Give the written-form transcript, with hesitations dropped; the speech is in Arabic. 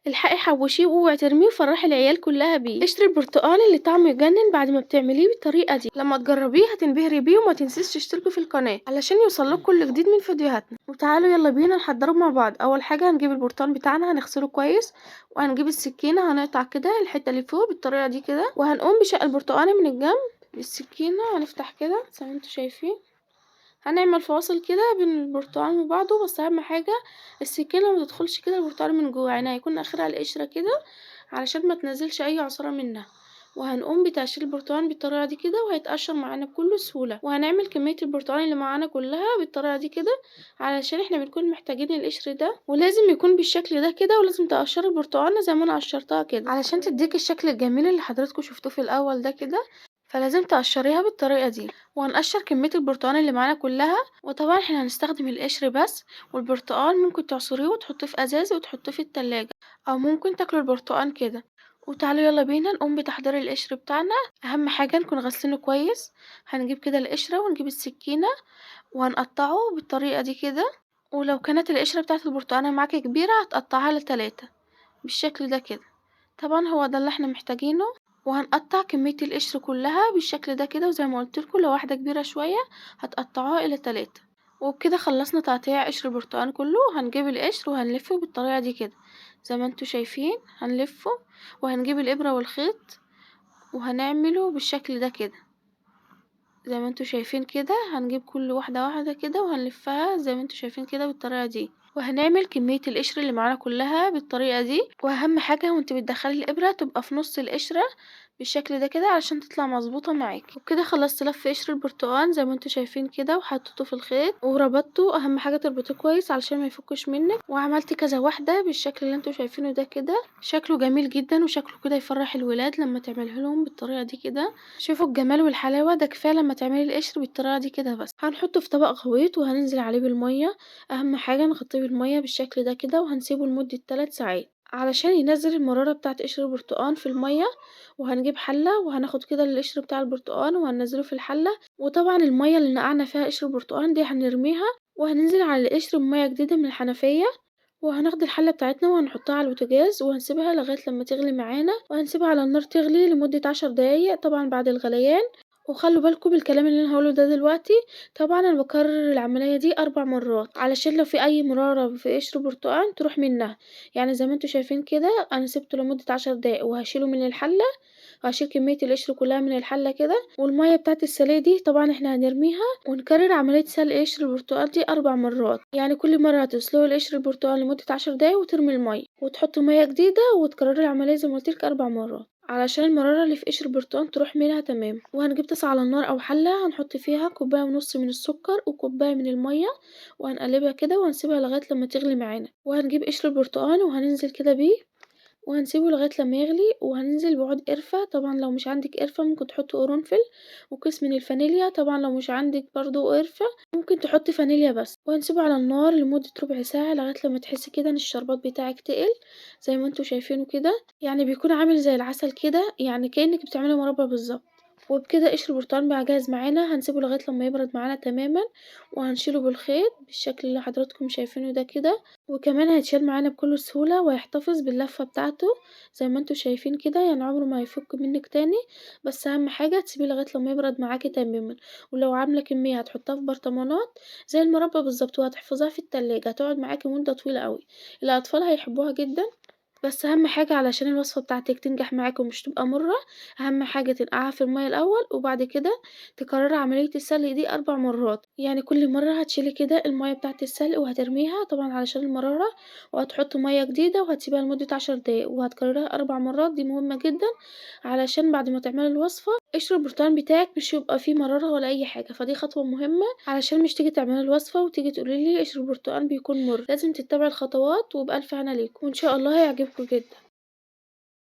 الحقي حوشيه واوعي ترميه وفرحي العيال كلها بيه. قشر البرتقال اللي طعمه يجنن بعد ما بتعمليه بالطريقه دي، لما تجربيه هتنبهري بيه. وما تنسيش تشتركوا في القناه علشان يوصلك كل جديد من فيديوهاتنا. وتعالوا يلا بينا نحضره مع بعض. اول حاجه هنجيب البرتقال بتاعنا هنغسله كويس، وهنجيب السكينه هنقطع كده الحته اللي فوق بالطريقه دي كده، وهنقوم بشق البرتقال من الجنب بالسكينه. هنفتح كده زي ما انتوا شايفين، هنعمل فواصل كده بين البرتقال وبعضه. بس اهم حاجه السكينه ما تدخلش كده البرتقال من جوه، يعني هيكون اخرها القشره كده علشان ما تنزلش اي عصاره منها. وهنقوم بتقشير البرتقال بالطريقه دي كده وهيتقشر معانا بكل سهوله. وهنعمل كميه البرتقال اللي معانا كلها بالطريقه دي كده علشان احنا بنكون محتاجين القشر ده، ولازم يكون بالشكل ده كده. ولازم تقشري البرتقال زي ما انا قشرتها كده علشان تديك الشكل الجميل اللي حضراتكم شفتوه في الاول ده كده. فلازم تقشريها بالطريقه دي. وهنقشر كميه البرتقال اللي معانا كلها. وطبعا احنا هنستخدم القشر بس، والبرتقال ممكن تعصريه وتحطيه في ازاز وتحطيه في التلاجة، او ممكن تاكلوا البرتقال كده. وتعالوا يلا بينا نقوم بتحضير القشر بتاعنا. اهم حاجه نكون غسلينه كويس. هنجيب كده القشره ونجيب السكينه وهنقطعه بالطريقه دي كده. ولو كانت القشره بتاعت البرتقال معاكي كبيره هتقطعها ل3 بالشكل ده كده. طبعا هو ده اللي احنا محتاجينه. وهنقطع كمية القشر كلها بالشكل ده كده. وزي ما قلتلكوا لو واحدة كبيرة شوية هتقطعوها الى 3. وبكده خلصنا تقطيع قشر البرتقال كله. هنجيب القشر وهنلفه بالطريقة دي كده زي ما انتوا شايفين هنلفه. وهنجيب الابرة والخيط وهنعمله بالشكل ده كده زي ما انتوا شايفين كده. هنجيب كل واحدة واحدة كده وهنلفها زي ما انتوا شايفين كده بالطريقة دي. وهنعمل كمية القشر اللي معانا كلها بالطريقة دي. واهم حاجة وانت بتدخلي الابرة تبقى في نص القشرة بالشكل ده كده علشان تطلع مظبوطة معاكي. وبكده خلصت لف قشر البرتقال زي ما انتوا شايفين كده، وحطيته في الخيط وربطته. اهم حاجة تربطيه كويس علشان ما يفكش منك. وعملت كذا واحدة بالشكل اللي انتوا شايفينه ده كده. شكله جميل جدا وشكله كده يفرح الولاد لما تعمله لهم بالطريقة دي كده. شوفوا الجمال والحلاوة ده كفاية لما تعملي القشر بالطريقة دي كده. بس هنحطه في طبق غويط وهننزل عليه بالمية. اهم حاجة نغطيه بالمية بالشكل ده كده وهنسيبه لمدة 3 ساعات علشان ينزل المرارة بتاعة قشر البرتقال في المية. وهنجيب حلة وهناخد كده القشر بتاع البرتقال وهننزله في الحلة. وطبعا المية اللي نقعنا فيها قشر البرتقال دي هنرميها وهننزل على القشر بمية جديدة من الحنفية. وهناخد الحلة بتاعتنا وهنحطها على البوتاجاز وهنسيبها لغاية لما تغلي معانا. وهنسيبها على النار تغلي لمدة 10 دقايق طبعا بعد الغليان. وخلوا بالكم بالكلام اللي انا هقوله ده دلوقتي. طبعا انا بكرر العملية دي 4 مرات علشان لو في اي مرارة في قشر برتقال تروح منها. يعني زي ما انتوا شايفين كده انا سبته لمدة 10 دقايق وهشيله من الحلة. وهشيل كمية القشر كلها من الحلة كده. والمية بتاعت السلق دي طبعا احنا هنرميها. ونكرر عملية سلق قشر البرتقال دي 4 مرات. يعني كل مرة هتسلقوا القشر البرتقال لمدة 10 دقايق وترمي المية وتحطوا مية جديدة وتكرري العملية زي ما قلتلك 4 مرات علشان المرارة اللي في قشر البرتقال تروح منها تمام. وهنجيب طاسة على النار او حلة هنحط فيها 1.5 كوباية من السكر وكوباية من المية. وهنقلبها كده وهنسيبها لغاية لما تغلي معانا. وهنجيب قشر البرتقال وهننزل كده بيه وهنسيبه لغاية لما يغلي. وهننزل بعود قرفة. طبعا لو مش عندك قرفة ممكن تحطي قرنفل وكيس من الفانيليا. طبعا لو مش عندك برضو قرفة ممكن تحطي فانيليا بس. وهنسيبه على النار لمدة ربع ساعة لغاية لما تحسي كده ان الشربات بتاعك تقل زي ما انتوا شايفينه كده. يعني بيكون عامل زي العسل كده، يعني كأنك بتعملي مربى بالظبط. وبكده قشر البرتقال بقى جاهز معانا. هنسيبه لغاية لما يبرد معانا تماما وهنشيله بالخيط بالشكل اللي حضراتكم شايفينه ده كده. وكمان هيتشال معانا بكل سهولة وهيحتفظ باللفة بتاعته زي ما انتوا شايفين كده. يعني عمره ما هيفك منك تاني. بس اهم حاجة تسيبيه لغاية لما يبرد معاكي تماما. ولو عاملة كمية هتحطها في برطمانات زي المربى بالظبط وهتحفظها في التلاجة هتقعد معاكي مدة طويلة قوي. الاطفال هيحبوها جدا. بس اهم حاجة علشان الوصفة بتاعتك تنجح معاك ومش تبقى مرة، اهم حاجة تنقعها في المية الاول وبعد كده تكرري عملية السلق دي 4 مرات. يعني كل مرة هتشيلي كده المية بتاعة السلق وهترميها طبعا علشان المرارة. وهتحطي مية جديدة وهتسيبها لمدة 10 دقايق وهتكررها 4 مرات. دي مهمة جدا علشان بعد ما تعملي الوصفة قشر البرتقال بتاعك مش يبقى فيه مرارة ولا اي حاجة. فدي خطوة مهمة علشان مش تيجي تعملي الوصفة وتيجي تقوليلي قشر البرتقال بيكون مر. لازم تتبعي الخطوات. وبألف هنا ليكم وان شاء الله هيعجبكم جدا.